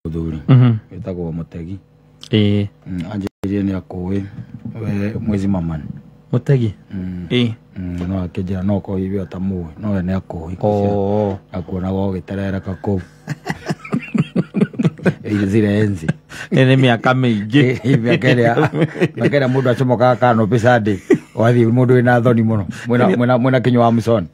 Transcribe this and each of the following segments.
muthuri wetagwo Mutegi anjirie ni akuwi we mwezi mamani Mutegi no akijira no ko hivi atamu no ni akuwi akuona go giterereka ku zile enzi ene miaka mingi hivi akera mundu achomoka kano pesade wathi mundu ina thoni muno mwena kinyo wa musoni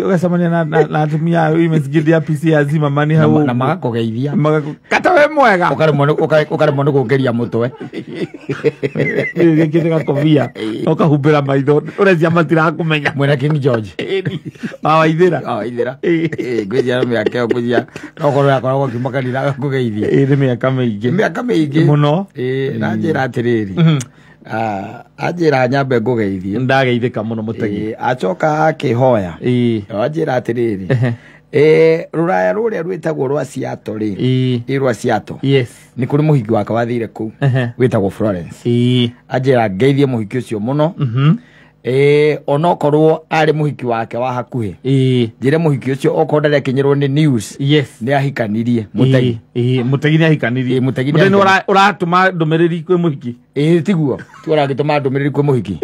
ugasamania na atumia imesigithia PC azima mani hau na magakugeithia kata we mwega ukare mono kugeria mutwe gikithika kovia ukahumbira maitho urezia matira kumenya mwena King George waithira gwithia miaka okuzia no korwo yakoragwo kimakanira kugeithia ni miaka mingi muno na njira atiriri ajira nyambe ngugeithie ndageithika muno Mutegi acoka akihoya ajira atiriri ruraya ruria rwitagwo rwa Seattle ri rwa Seattle ni kuri muhiki wake wathire ku witagwo Florence ajira ngeithie muhiki ucio muno onokorwo ari muhiki wake wa hakuhi njire muhiki ucio okonda kinyirwo ni news ni ahikanirie Mutegi ni ahikanirie Mutegi ni uratuma ndumiriri kwi muhiki tiguo turagituma ndumiriri kwi muhiki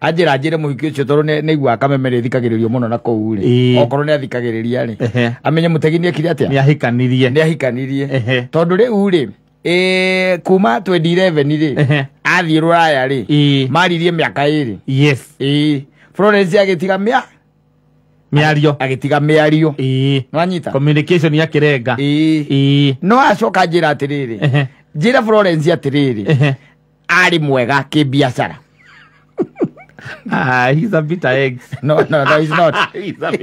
ajira njire muhiki ucio toru ni igwa kamemere thikagiririo muno na kou ri okorwo ni athikagiriria ri amenye Mutegi ni ekire atia ni ahikanirie tondu riu ri kuma 2011 ri athi ruraya ri maririe miaka iri Florence agitiga miario agitiga miario no anyita communication ya kirenga no acoka njira atiriri njira Florence atiriri ari mwega kibiashara he's a bitter egg. No, he's not. He's not.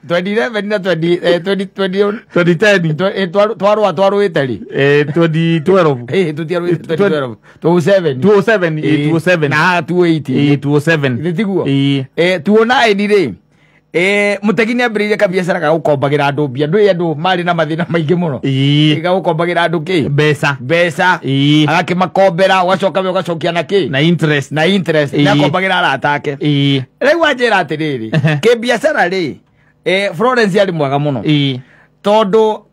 2011 na 2010 twaru itali 2012 2007 na 280 tiguo tuona iri Mutegi ni ambiririe kabiashara ga gukombagira andu mbia andu mari na mathina maingi muno ga gukombagira andu ki mbeca agakimakombera ugacoka we ugacokia na ki na interest na akombagira arata ake riu anjira atiriri ki biashara ri Florence ari mwega muno tondu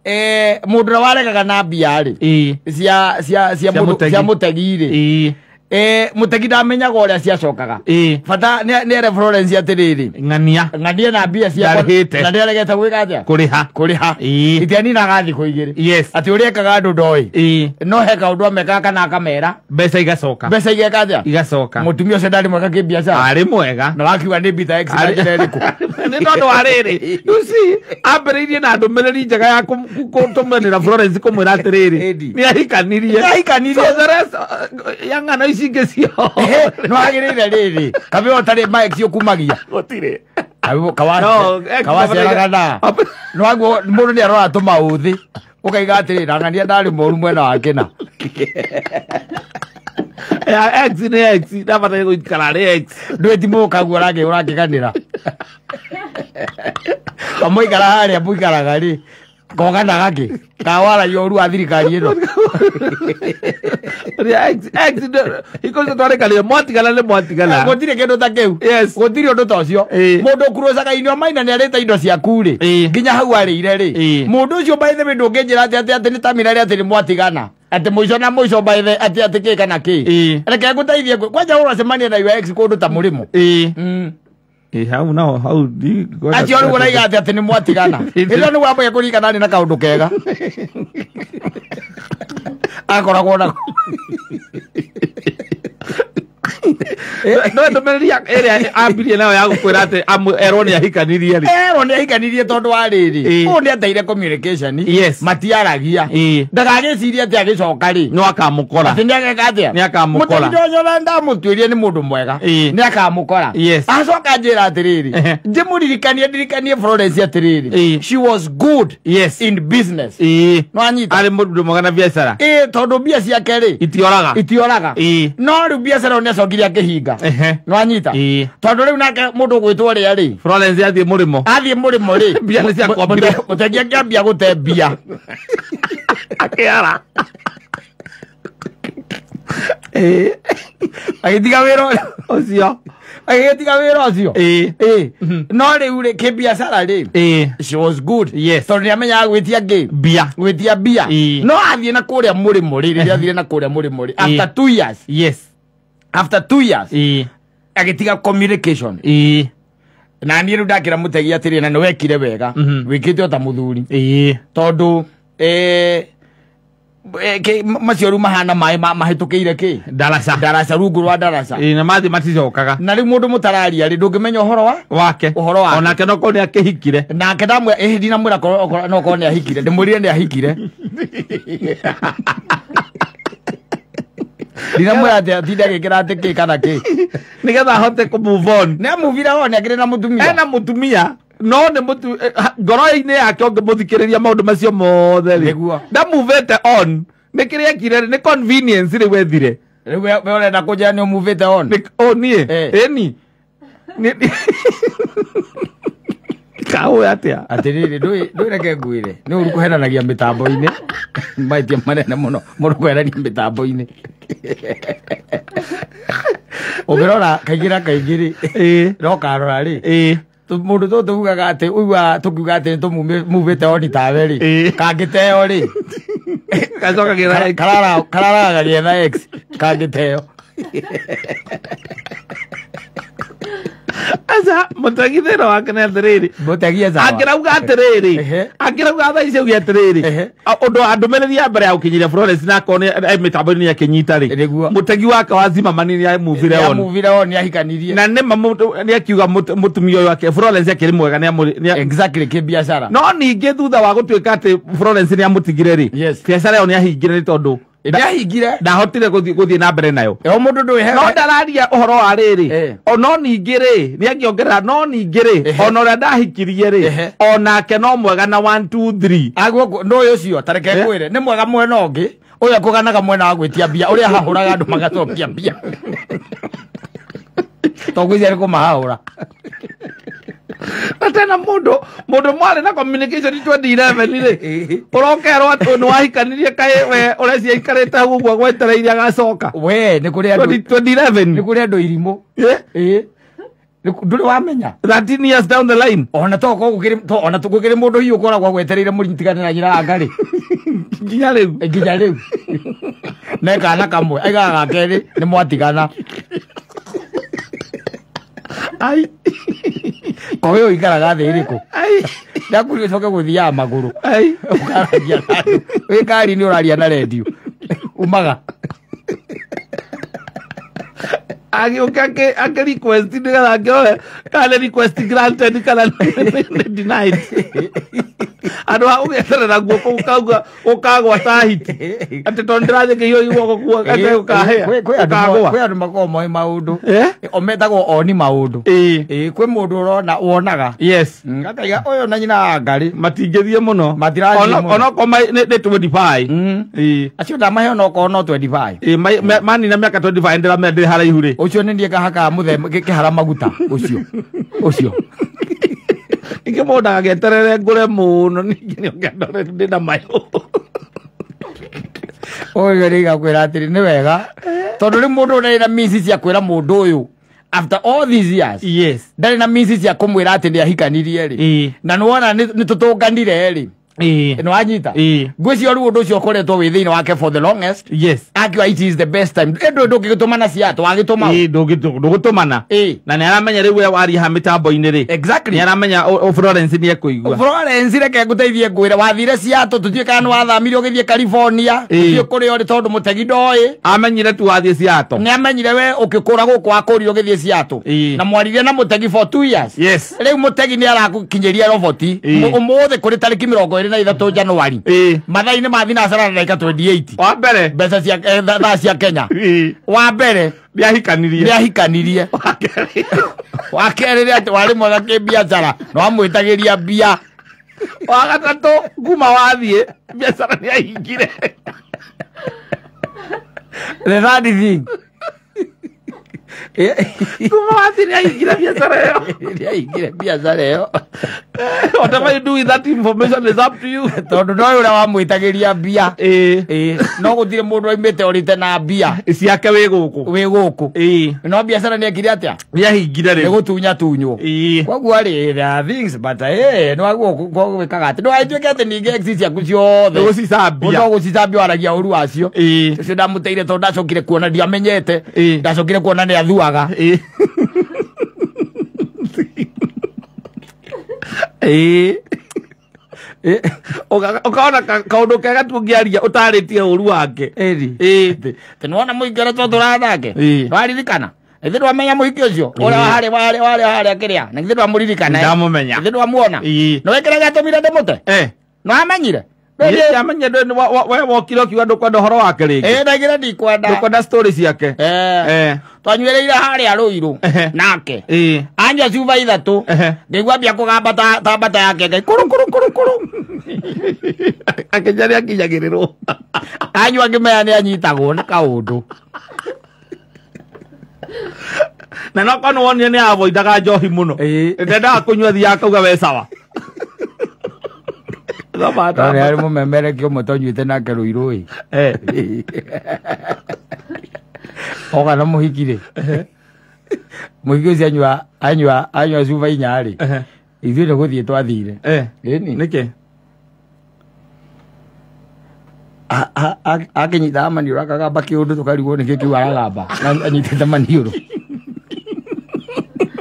mundu na waregaga na mbia ri cia Mutegi ri Mutegi ndamenyaga uria ciacokaga bata ni ere Florence atiriri ng'ania na mbia cia na ndiaregete gwika atia kuriha itiani na gathi kuigire ati uria ekaga andu ndoi no heka undu ameka kana akamera mbeca igeka atia igacoka mutumia ucio ndari mwega ki biashara ari mwega na wakiwa ni bita x na njira iriku ni tondu ariri you see ambiririe na ndumiriri njega ya kutumanira Florence kumwira atiriri ni ahikanirie the rest yang'ana icingecio no agirire riri kabe otari Mike cio kumagia gotire kawaceraga na no aguo mundu ni arora tuma uthi ukaiga atiriri ng'ania ndari moru mwena wake na X ni X ndabata guikara ri X ndweti mukaguo rage urakiganira amoikara haria muikaraga ri kogana gaki kawara yoru athirikari ino X ikoze tore kale mwatigala gotire kindu ta kiu gotire undu ta ucio mundu kurocaga inyo maina ni areta indo ciaku ri nginya hau arire ri mundu ucio by the way ndunginjira ati ni tamirari ati ni mwatigana ati muico na muico by the ati ki kana ki reke nguteithie kwanja uracemania na X kundu ta murimo hau nao hau acio ru uraiga ati ni mwatigana ilo ni wamwe kurikana ni na kaundu kega akoragwo na no ndumiria area ambirie nayo ya gukwira ati erwo ni ahikanirie tondu ariri u ni ateire communication matiaragia ndagagiciria ati agicoka ri no akamukora ati ni ageka atia ni akamukora mutinda nyona ndamutwirie ni mundu mwega ni akamukora acoka njira atiriri ndimuririkanie Florence atiriri she was good in business no anyita ari mundu mwega na biashara tondu mbia ciake ri itioraga no ru biashara ni acokire akihinga no anyita tondu riu nake mundu gwitwo ria ri Florence athie murimo ri mbia ni cia kwambia Mutegi akiambia gute mbia akiara agitiga wira ucio agitiga wira ucio no riu ri kibiacara ri she was good yes tondu niamenyaga gwitia bia no athie na kuria murimo ri riria athire na kuria murimo ri after 2 years yes after 2 years agitiga communication na niä rä u ndakä ra må tegi atä rä na nä wekire wega wä kä te o ta må thuri tondå macio rä u mahana maä mahä tå kä ire kä ndaraca rungu rwa ndaraca na mathi maticokaga na rä u må ndå må tararia rä ndå ngä menya å horo wake onake no korwo nä akä hikire nake ndamwä ndinamwä ra no korwo nä ahikire ndä mwä rire nä ahikire ndinamwä ra atinda agä kä ra atä kä kana kä nä getha ahote kå move on nä amuvire on akä rä na må tumia ena må tumia no nä ngoro-inä yake å ngä må thikä rä ria maå ndå macio mothe rä ndamuvete on nä kä rä ekire nä convenience rä u ethire rä u we å renda kå njä ra nä å muvite on niä ĩni kaå atä a atä rä rä ndå reke ngwä re nä å ru kå henanagia mä tambo-inä maitia manene må no må ndå kå henania mä tambo-inä å ngä rora kaingä ra kaingä rä no karora rä må ndå tå tå ugaga atä uigua tå kiuga atä nä tå muvä te oni tawe rä kangä teo rä kararaga gäetha kangä teo aca mũtegi thĩna wake nĩ atĩrĩrĩ angĩrauga atĩrĩrĩ angĩrauga thaa ici auge atĩrĩrĩ ũndũ andũmĩrĩri ya mbere ya gũkinyĩria Florence na akorwo mĩtambo-inĩ nĩ akĩnyita rĩ mũtegi wake wa Zimmerman nĩ amuvire on nĩ ahikanirie na nĩma nĩ akiuga mũtumia ũyũ wake Florence akĩrĩ mwega exactly kĩbiacara no ningĩ thutha wa gũtuĩka atĩ Florence nĩ amũtigire rĩ biacara ĩyo nĩ ahingire nĩ tondũ ndahingire ndahotire guthie na mbere nayo må ndå ndå no ndararia å horo wa rä rä no ningä rä nä angiongerera no ningä rä ona å rä a ndahikirie rä onake no mwega na 1 2 3 aguo no å cio tareke kwä re nä mwega mwena å ngä å rä a kå ganaga mwena wa gwä tia mbia å rä a hahå raga andå magacokia mbia togwä cia rä kå mahahå ra na tena mundu mwarä na communication 2011 rä å rokerwo atä nä wahikanirie kaä we å recia ikarä te hau guo gwetereire agacoka we nä kå rä 2011 nä kå rä andå irimå ndå rä wamenya 13 years down the line ona tå gå kä rä må ndå hiå koragwo gwetereire må rigitigane na njä ra ngarä nginya rä u nekana kamwe aigaga gakerä nä mwatigana ai kowe å ikaraga thä rä kå ndakurio coke gå thiaga magå rå ũkaragia andå wä ngari nä å raria na redio umaga agĩũka akĩ request nĩ getha angĩoe kana request granted kana denied andå a ũgeterera guoko ũkagwata hiti atĩ tondũ ndĩrathĩkĩio guoko guo ũkagwa kwĩ andũ makoragwo moĩ maũndũ o metagwo oni maũndũ kwĩ mũndũ ũrona wonaga akaiga ũyũ na nyina wa ngarĩ matingĩthiĩ mũno onokorwo nĩ 25 acio ndamahe onokorwo no 25 manina mĩaka 25 ndĩramendĩ haraihu rĩ ũcio nĩ niĩ ngahaka mũthemba kĩhara maguta ũcio ingä må ndaga geterere ngå re må no ningä nä ongendore ndä na mayå å yå rä gakwä ra atä rä nä wega tondå rä må ndå ndarä na misi cia kwä ra må ndå å yå after all these years ndarä na misi cia kå mwä ra atä nä ahikanirie rä na nä wona nä tå tå nganire rä nä wanyita ngwä cio rä u å ndå å cio ũkoretwo wä thä inä wake for the longest akiuga it is the best time ndå ndå ngä gä tå mana ciatå wagä tå ma ndå gå tå mana na nä aramenya rä u waria ha mä tambo-inä rä nä aramenya Florence nä ekå igua Florence reke ngå teithie ngwä re wathire ciatå tå tuä kana nä wathamire å gä thiä California thiä kå rä o rä tondå må tegi ndoä amenyire tu wathiä ciatå nä amenyire we å kä kå ra gå kå wakå ri å gä thiä ciatå na mwaririe na må tegi for 2 years rä u må tegi nä arakå kinyä ria roboti å må thä kå rä tarä ki 23 Januari mathainä mathi nacara na ndagika 28 wa mbere mbeca cia thaa cia Kenya wa mbere nä ahikanirie wa kerä rä atä warä mwega kä biacara no amwä tagä ria mbia wa gatatå nguma wathiä biacara nä ahingire the third thing Kumati ni aingira biashara yao. Ni aingira biashara yao. Whatever you do with that information is up to you. Tondu no ura wamwitagiria mbia. No gutire mundu aimite orite na mbia. Ciake wi guku. No biashara ni ekire atia? Ni ahingira ri. Ni gutunya tunyo. Koguo ri things but no aguo wikaga ati. No aituike ati ninge exist ya kuciothe. No gucicambia. No gucicambia waragia uru acio. Cio ndamuteire tondu ndacokire kuona ndiamenyete. Ndacokire kuona ni athuaga. Ukaona kaundu kega tungiaria utaritie uru wake. Tinwona muingire to turathake. Waririkana ithe ndwamenya muhiki ucio ura wari akiria na ithe ndwamuririkana ndamumenya ithe ndwamuona no wekeraga atumire ndimute no amenyire amenya we wokire kiuga ndukwenda horo wake ringi ndagira ndikwenda stories yake twanywereire haria ruiru nake anja cuba ithatu ngigua mbia kugamba ta mbata yake ngai kuru akenjari akinyagirirwo anywa ngimenya ni anyitagwo ni kaundu na no kono wonye ni avoidaga njohi muno ndendaga kunyua thia akauga we sawa Nani ari mumemere kio mutonyuite nake ruiru oga na muhikire muhiki ucio anywa cuba inyari ithuĩ nĩ gũthiĩ twathire nĩkĩ akĩnyitaga maniũrũ akagamba kĩũndũ tũkarigwo nĩkĩ kĩu aragamba anyitĩte maniũrũ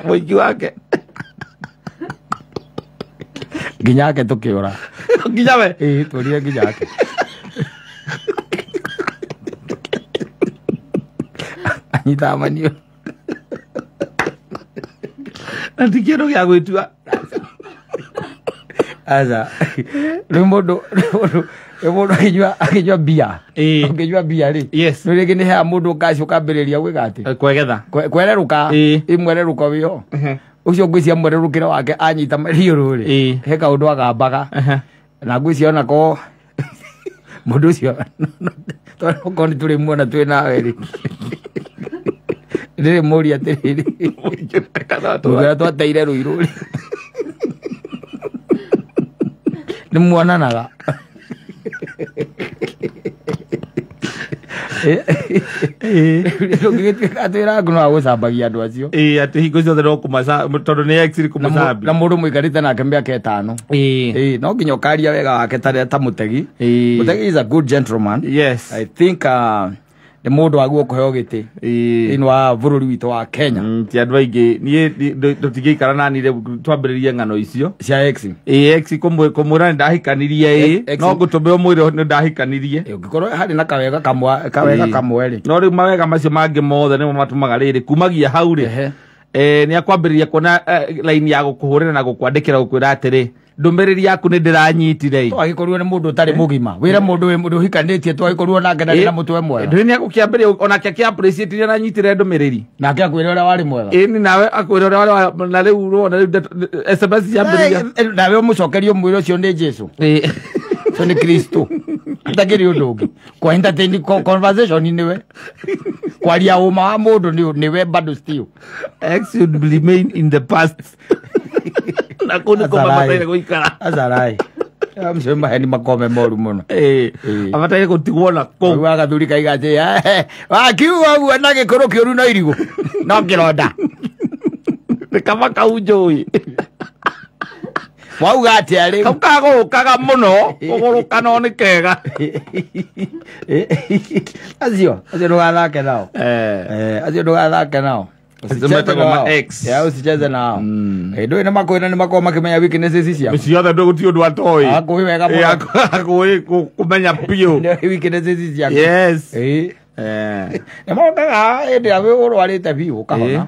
mũingĩ wake nginya ake tũkĩũra nginya we tũrire nginya ake anyitaga maniũrũ na ti kĩndũ gĩa gwĩtua aca rĩu mũndũ akĩnyua mbia ũngĩnyua mbia rĩ nĩ rĩngĩ nĩ heaga mũndũ ngaci ũkambĩrĩria gwĩka atĩ kwererũka imwererũka wĩho ucio ngwĩcia mwererũkĩre wake anyita maniũrũ rĩ he kaũndũ agambaga na ngwĩcia onako mũndũ ũcio okorwo nĩ tũrĩ muona twĩ nawe rĩ ndĩrĩ mũria atĩrĩrĩ mũrĩa twateire rũirũ rĩ nĩ muonanaga ũngĩgĩtuĩka atwĩra ngũ no agũcambagia andũ acio atĩ hingo ciothe no tondũ nĩ exiri kũmũcambia na mũndũ mũikarĩte nake mĩaka ĩtano no nginya ũkaria wega wake ta mũtegi mũtegi is a good gentleman I think nĩ mũndũ waguo kũheo gĩtĩ thĩinĩ wa bũrũri witũ wa Kenya ti andũ aingĩ niĩ tũtingĩikara nani twambĩrĩrie ng'ano icio cia ex kũmwĩra nĩ ndahikanirie no ngũtũme ũmwĩre nĩ ndahikanirie ũngĩkorwo harĩ na kawega kamwe rĩ no rĩu mawega macio mangĩ mothe nĩmo matũmaga rĩrĩ kumagia hau rĩ nĩ akwambĩrĩria kuona laini ya gũkũhũrĩra na gũkwandĩkĩra gũkwĩra atĩrĩ ndũmĩrĩri yaku nĩ ndĩranyitire twagĩkorirwo nĩ mũndũ ũtarĩ mũgima wĩra mũndũ ũhikanĩtie twagĩkorirwo nake ndarĩ na mũtwe mwega ndũrĩ nĩ agũkĩambĩrĩria onake akĩ-appreciate na anyitire ndũmĩrĩri nake akwĩra ũrĩa warĩ mwega ĩni nawe akwĩra ũrĩa warĩ na rĩu SMS ciambĩrĩria nawe ũmũcokerie mwĩra ũcio nĩ Jesũ ũcio nĩ Kristo atakĩrĩ ũndũ ũngĩ kwa entertain conversation nĩwe kwaria ũma wa mũndũ nĩwe bado still X should remain in the past na kũndũ kũmabataire gũikara acarai mcio maheni makome moru mũno abataire gũtigwo na kũu agathuri kaiga atĩ wakiuga ũguo na gĩkũrũ kĩũru no irigũ no kĩronda nĩ kaba kau njũĩ wauga atĩa rĩu kau kagũrũkaga mũno kũgũrũka no nĩ kega acio ndũgathake nao acio ndũgathake nao usicheze nao ndũĩ nĩ makwĩra nĩ makorwo makĩmenya weaknesses ciaku ciothe gũtirĩ ũndũ atoĩ akũĩ wega mũno akũĩ kũmenya biũ weaknesses ciaku nĩ mokaga hĩndĩ ĩrĩa wĩ ũrwarĩte biũ ũkahona